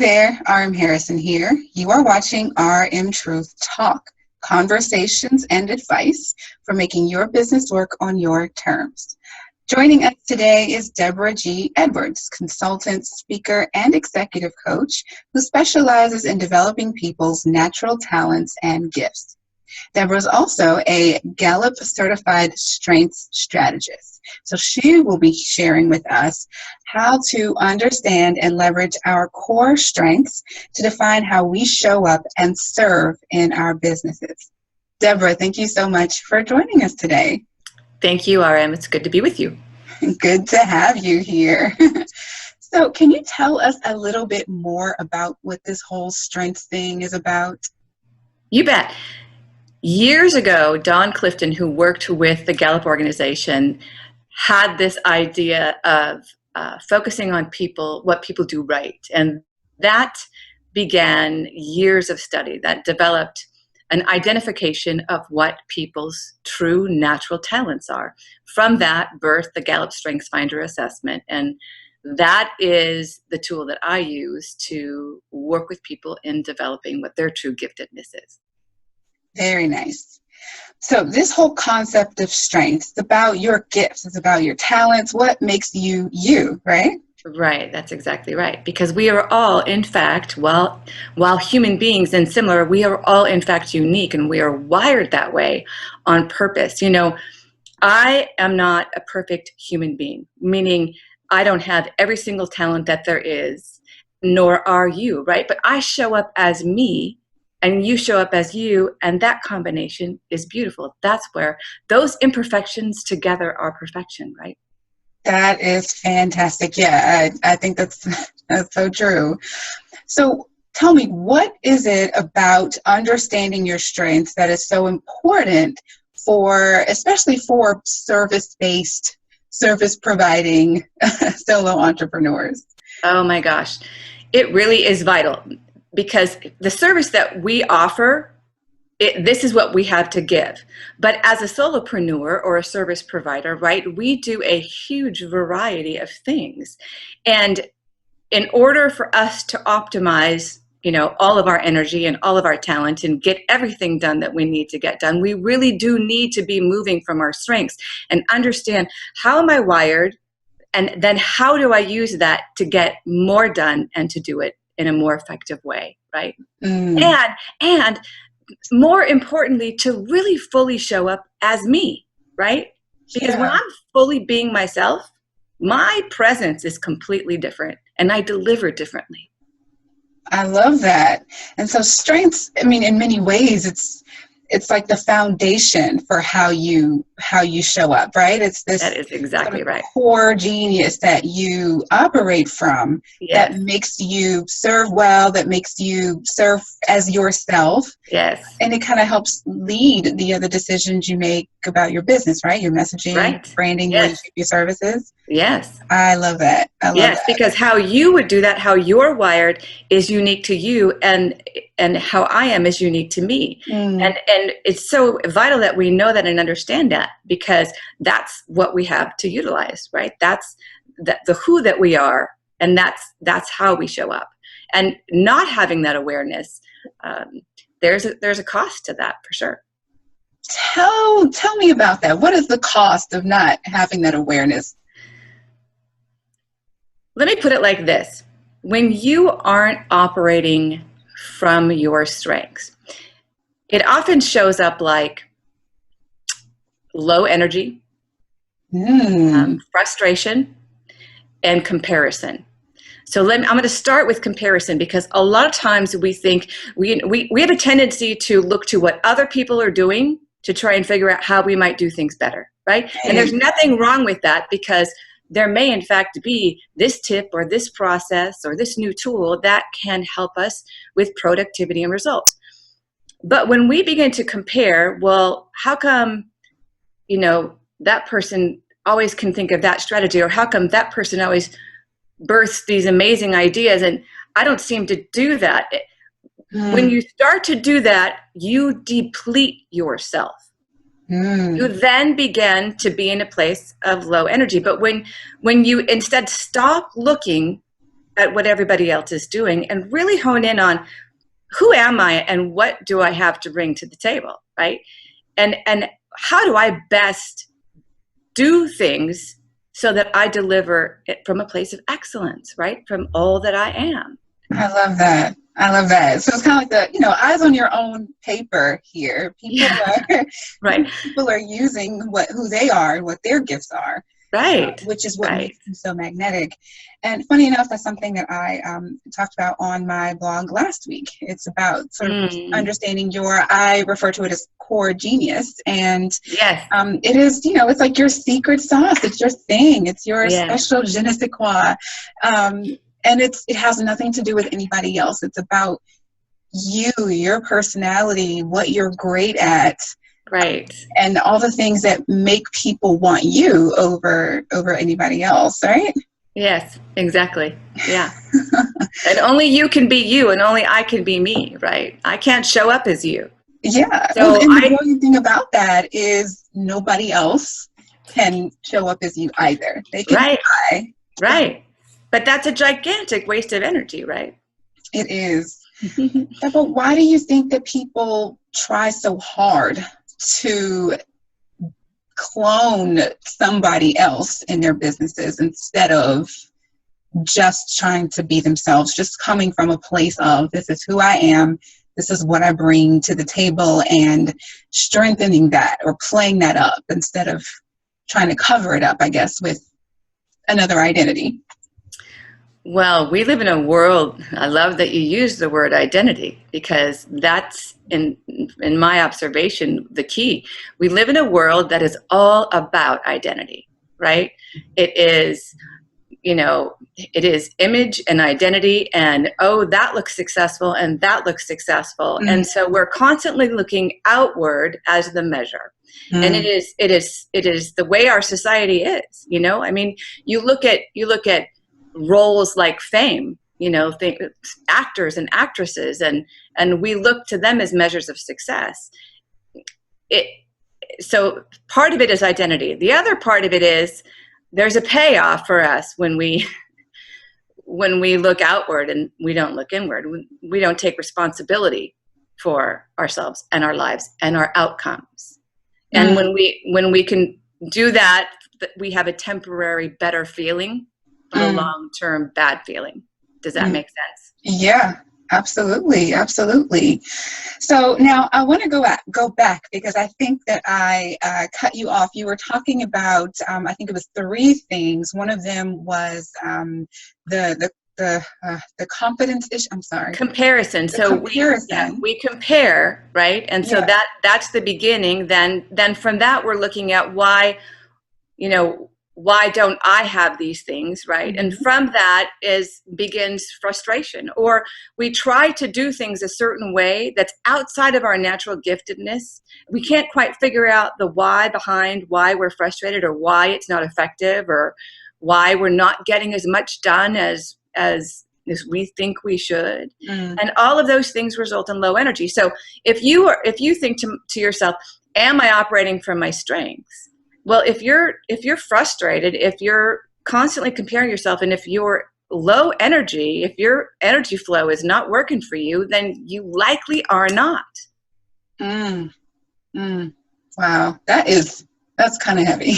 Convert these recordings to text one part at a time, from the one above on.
there, RM Harrison here. You are watching rmTruth Talk, conversations and advice for making your business work on your terms. Joining us today is Deborah G. Edwards, consultant, speaker, and executive coach who specializes in developing people's natural talents and gifts. Deborah is also a Gallup certified strengths strategist. So she will be sharing with us how to understand and leverage our core strengths to define how we show up and serve in our businesses. Deborah, thank you so much for joining us today. Thank you, RM. It's good to be with you. Good to have you here. So can you tell us a little bit more about what this whole strengths thing is about? You bet. Years ago, Don Clifton, who worked with the Gallup organization, had this idea of focusing on people, what people do right. And that began years of study that developed an identification of what people's true natural talents are. From that birthed the Gallup Strengthsfinder assessment. And that is the tool that I use to work with people in developing what their true giftedness is. Very nice. So this whole concept of strengths, it's about your gifts, it's about your talents, what makes you you, right? Right, that's exactly right. Because we are all, in fact, while human beings and similar, we are all, in fact, unique, and we are wired that way on purpose. You know, I am not a perfect human being, meaning I don't have every single talent that there is, nor are you, right? But I show up as me, and you show up as you, and that combination is beautiful. That's where those imperfections together are perfection, right? That is fantastic. Yeah, I think that's so true. So tell me, what is it about understanding your strengths that is so important especially for service-based, service-providing solo entrepreneurs? Oh my gosh, it really is vital. Because the service that we offer, this is what we have to give. But as a solopreneur or a service provider, right, we do a huge variety of things. And in order for us to optimize, all of our energy and all of our talent and get everything done that we need to get done, we really do need to be moving from our strengths and understand, how am I wired? And then how do I use that to get more done and to do it in a more effective way, right? And more importantly, to really fully show up as me, right? Because when I'm fully being myself, my presence is completely different and I deliver differently. I love that. And so strengths, I mean, in many ways, it's like the foundation for how you show up, right? It's this that is exactly sort of right. core genius that you operate from, yes. that makes you serve well, that makes you serve as yourself. Yes. And it kind of helps lead the other decisions you make about your business, right? Your messaging, right. branding, yes. your services. Yes. I love that. Yes, because how you would do that, how you're wired is unique to you, and how I am is unique to me. And it's so vital that we know that and understand that, because that's what we have to utilize, right? That's the who that we are, and that's how we show up. And not having that awareness, there's a cost to that for sure. Tell me about that. What is the cost of not having that awareness? Let me put it like this. When you aren't operating from your strengths, it often shows up like low energy, frustration, and comparison. So I'm going to start with comparison, because a lot of times we think we have a tendency to look to what other people are doing to try and figure out how we might do things better, right? And there's nothing wrong with that, because there may in fact be this tip or this process or this new tool that can help us with productivity and results. But when we begin to compare, well, how come, that person always can think of that strategy, or how come that person always births these amazing ideas and I don't seem to do that? When you start to do that, you deplete yourself. You then begin to be in a place of low energy. But when you instead stop looking at what everybody else is doing and really hone in on who am I and what do I have to bring to the table, right? And how do I best do things so that I deliver it from a place of excellence, right? From all that I am. I love that. I love that. So it's kind of like eyes on your own paper here. People are right. People are using who they are, what their gifts are. Right. Which is what makes them so magnetic. And funny enough, that's something that I talked about on my blog last week. It's about sort of understanding I refer to it as core genius. And yes. It is, it's like your secret sauce. It's your thing. It's your special je ne sais quoi. And it has nothing to do with anybody else. It's about you, your personality, what you're great at. Right. And all the things that make people want you over anybody else, right? Yes, exactly. Yeah. And only you can be you and only I can be me, right? I can't show up as you. Yeah. So and the brilliant thing about that is nobody else can show up as you either. They can try. Right. But that's a gigantic waste of energy, right? It is. But why do you think that people try so hard to clone somebody else in their businesses instead of just trying to be themselves, just coming from a place of this is who I am, this is what I bring to the table, and strengthening that or playing that up instead of trying to cover it up, I guess, with another identity? Well, we live in a world, I love that you use the word identity, because that's, in my observation, the key. We live in a world that is all about identity, right? It is, it is image and identity and, oh, that looks successful and that looks successful. Mm. And so we're constantly looking outward as the measure. Mm. And it is the way our society is, I mean, you look at roles like fame, actors and actresses, and we look to them as measures of success. So part of it is identity. The other part of it is there's a payoff for us when we look outward and we don't look inward. We don't take responsibility for ourselves and our lives and our outcomes. And when we can do that, we have a temporary better feeling, but a long-term bad feeling. Does that make sense? Yeah, absolutely. Absolutely. So now I want to go back because I think that I cut you off. You were talking about, I think it was 3 things. One of them was the confidence issue. I'm sorry. Comparison. So we compare, right? And so that's the beginning. Then from that, we're looking at why don't I have these things, right? Mm-hmm. And from that begins frustration. Or we try to do things a certain way that's outside of our natural giftedness. We can't quite figure out the why behind why we're frustrated or why it's not effective or why we're not getting as much done as we think we should. Mm. And all of those things result in low energy. So if you think to yourself, am I operating from my strengths? Well, if you're frustrated, if you're constantly comparing yourself, and if you're low energy, if your energy flow is not working for you, then you likely are not. Wow, that's kind of heavy.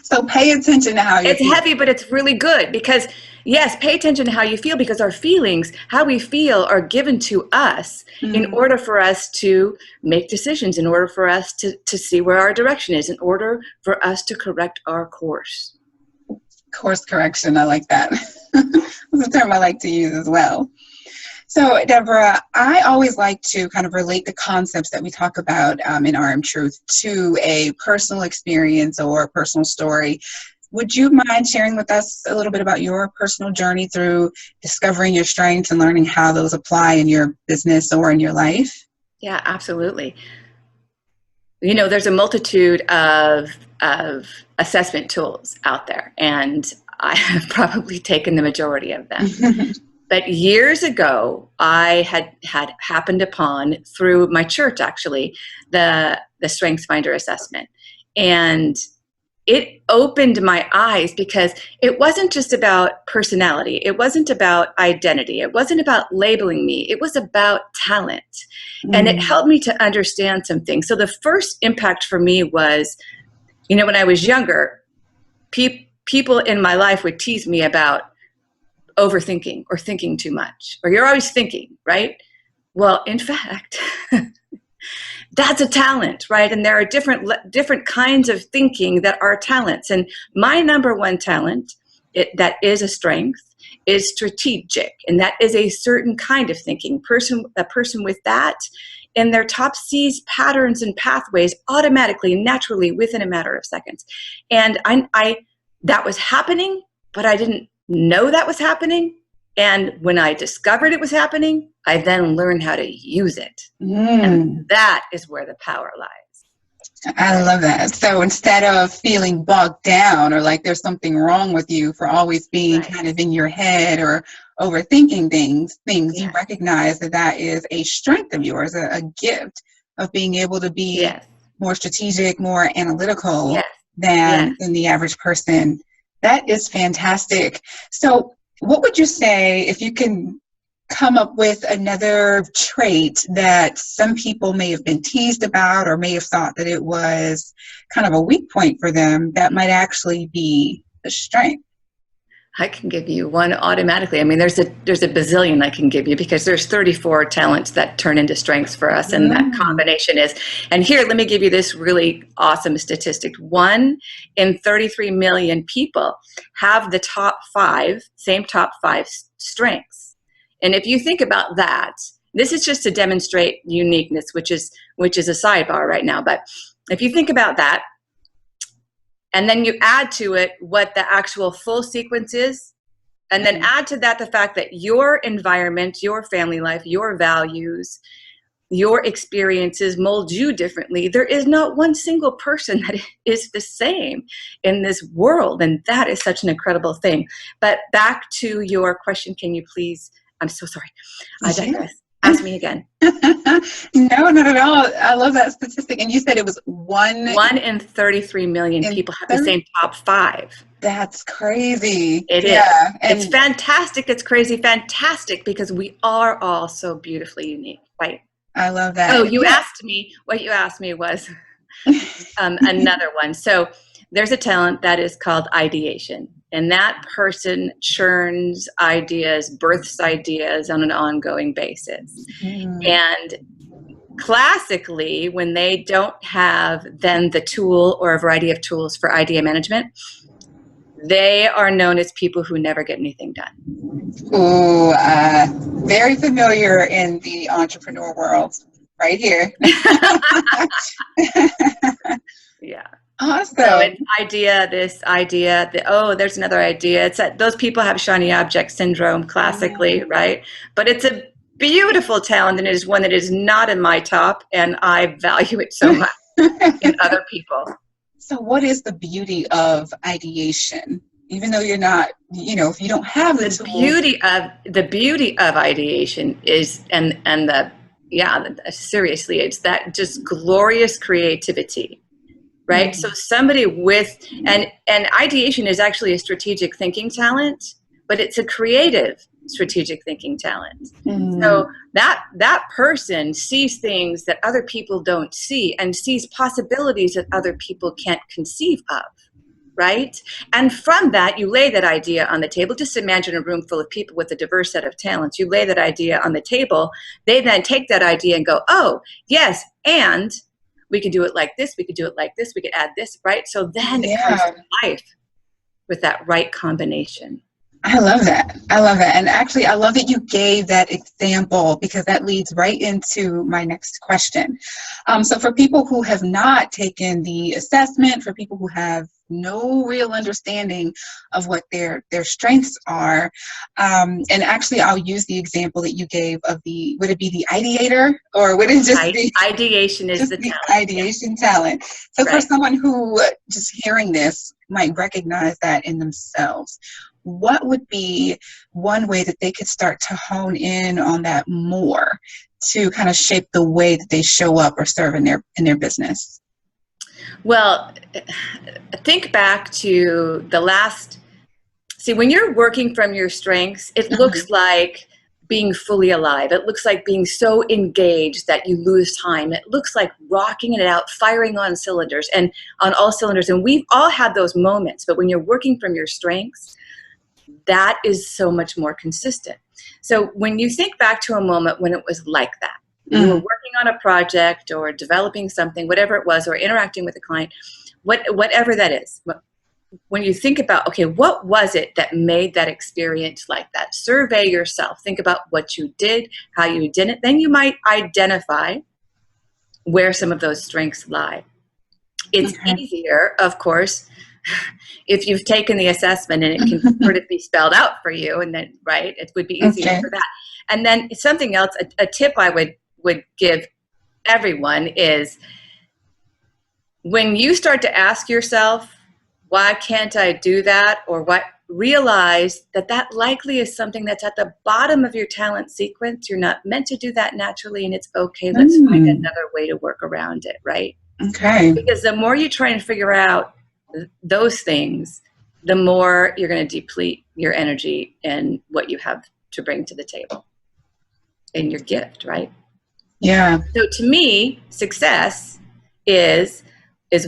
So pay attention to how you feel. It's heavy, but it's really good because, yes, pay attention to how you feel, because our feelings, how we feel, are given to us in order for us to make decisions, in order for us to see where our direction is, in order for us to correct our course. Course correction, I like that. That's a term I like to use as well. So, Deborah, I always like to kind of relate the concepts that we talk about in rmTruth to a personal experience or a personal story. Would you mind sharing with us a little bit about your personal journey through discovering your strengths and learning how those apply in your business or in your life? Yeah, absolutely. There's a multitude of assessment tools out there, and I have probably taken the majority of them. But years ago, I had happened upon, through my church actually, the Strengthsfinder assessment. And it opened my eyes, because it wasn't just about personality. It wasn't about identity. It wasn't about labeling me. It was about talent. And it helped me to understand some things. So the first impact for me was, when I was younger, people in my life would tease me about overthinking or thinking too much, or you're always thinking, right? Well, in fact, that's a talent, right? And there are different kinds of thinking that are talents. And my number one talent, that is a strength, is strategic. And that is a certain kind of thinking. A person with that in their top sees patterns and pathways automatically, naturally, within a matter of seconds. And I that was happening, but I didn't know that was happening. And when I discovered it was happening, I then learned how to use it. And that is where the power lies. I love that. So instead of feeling bogged down or like there's something wrong with you for always being kind of in your head or overthinking things, you recognize that is a strength of yours, a gift of being able to be more strategic, more analytical than the average person. That is fantastic. So what would you say, if you can come up with another trait that some people may have been teased about or may have thought that it was kind of a weak point for them, that might actually be a strength? I can give you one automatically. I mean, there's a bazillion I can give you, because there's 34 talents that turn into strengths for us. And that combination is, and here, let me give you this really awesome statistic. 1 in 33 million people have the same top five strengths. And if you think about that, this is just to demonstrate uniqueness, which is a sidebar right now. But if you think about that, and then you add to it what the actual full sequence is, and then add to that the fact that your environment, your family life, your values, your experiences mold you differently. There is not one single person that is the same in this world. And that is such an incredible thing. But back to your question, can you please, I'm so sorry, I digress. Ask me again. No, not at all. I love that statistic. And you said it was 1 in 33 million people have the same top five. That's crazy. It is. And it's fantastic. It's crazy fantastic, because we are all so beautifully unique, right? I love that. Oh, what you asked me was another one. So there's a talent that is called ideation. And that person churns ideas, births ideas on an ongoing basis. And classically, when they don't have then the tool or a variety of tools for idea management, they are known as people who never get anything done. Ooh, very familiar in the entrepreneur world, right here. Yeah. Awesome. So it's there's another idea. It's that those people have shiny object syndrome classically, right? But it's a beautiful talent, and it is one that is not in my top, and I value it so much in other people. So what is the beauty of ideation? Even though you're not, if you don't have the beauty of ideation is, seriously, it's that just glorious creativity. Right. So somebody with, and ideation is actually a strategic thinking talent, but it's a creative strategic thinking talent. So that person sees things that other people don't see, and sees possibilities that other people can't conceive of. Right. And from that, you lay that idea on the table. Just imagine a room full of people with a diverse set of talents. You lay that idea on the table. They then take that idea and go, oh, yes, and we could do it like this. We could do it like this. We could add this, right? So then it comes to life with that right combination. I love that. And actually, I love that you gave that example, because that leads right into my next question. So for people who have not taken the assessment, for people who have no real understanding of what their strengths are, and actually I'll use the example that you gave of would it be the ideator, or would it just be ideation is the talent. Ideation talent. So for someone who just hearing this might recognize that in themselves, what would be one way that they could start to hone in on that more to kind of shape the way that they show up or serve in their business? Well, think back to the last, see, when you're working from your strengths, it looks like being fully alive. It looks like being so engaged that you lose time. It looks like rocking it out, firing on cylinders and on all cylinders. And we've all had those moments, but when you're working from your strengths, that is so much more consistent. So when you think back to a moment when it was like that, you were working on a project or developing something, whatever it was, or interacting with a client, whatever that is, when you think about, okay, what was it that made that experience like that? Survey yourself. Think about what you did, how you didn't. Then you might identify where some of those strengths lie. It's easier, of course, if you've taken the assessment and it can sort of be spelled out for you, and then, right, it would be easier for that. And then something else, a tip I would give everyone is when you start to ask yourself, why can't I do that? Or what, realize that that likely is something that's at the bottom of your talent sequence. You're not meant to do that naturally, and it's okay. Let's find another way to work around it, right? Okay. Because the more you try and figure out those things, the more you're going to deplete your energy and what you have to bring to the table and your gift, right? Yeah. So to me, success is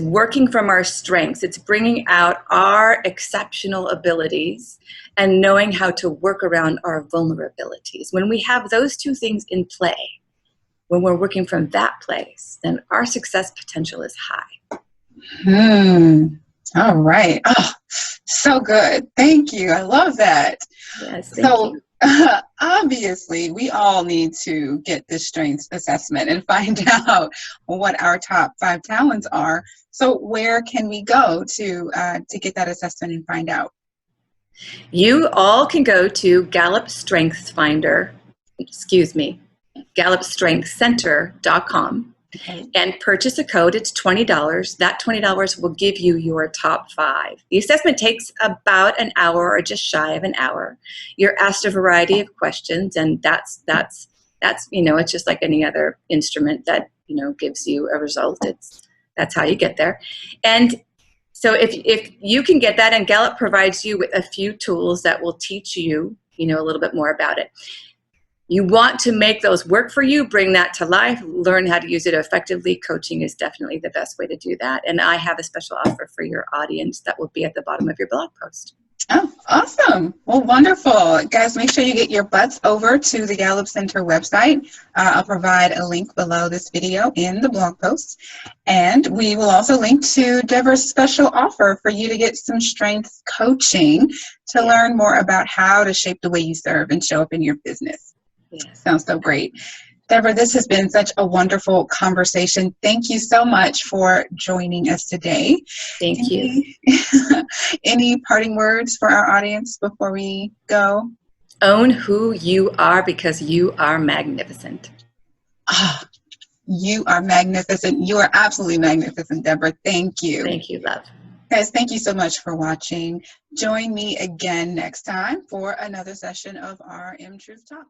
working from our strengths. It's bringing out our exceptional abilities and knowing how to work around our vulnerabilities. When we have those two things in play, when we're working from that place, then our success potential is high. All right. Oh, so good. Thank you. I love that. Yes, thank you. Obviously, we all need to get this strengths assessment and find out what our top 5 talents are. So where can we go to get that assessment and find out? You all can go to Gallup Strengthsfinder, GallupStrengthsCenter.com and purchase a code. It's $20. That $20 will give you your top 5. The assessment takes about an hour or just shy of an hour. You're asked a variety of questions, and that's it's just like any other instrument that gives you a result. That's how you get there. And so if you can get that, and Gallup provides you with a few tools that will teach you a little bit more about it. You want to make those work for you, bring that to life, learn how to use it effectively. Coaching is definitely the best way to do that. And I have a special offer for your audience that will be at the bottom of your blog post. Oh, awesome. Well, wonderful. Guys, make sure you get your butts over to the Gallup Center website. I'll provide a link below this video in the blog post. And we will also link to Deborah's special offer for you to get some strengths coaching to learn more about how to shape the way you serve and show up in your business. Sounds so great. Deborah, this has been such a wonderful conversation. Thank you so much for joining us today. Thank you. Any parting words for our audience before we go? Own who you are, because you are magnificent. You are magnificent. You are absolutely magnificent, Deborah. Thank you. Thank you, love. Guys, thank you so much for watching. Join me again next time for another session of rmTruth Talk.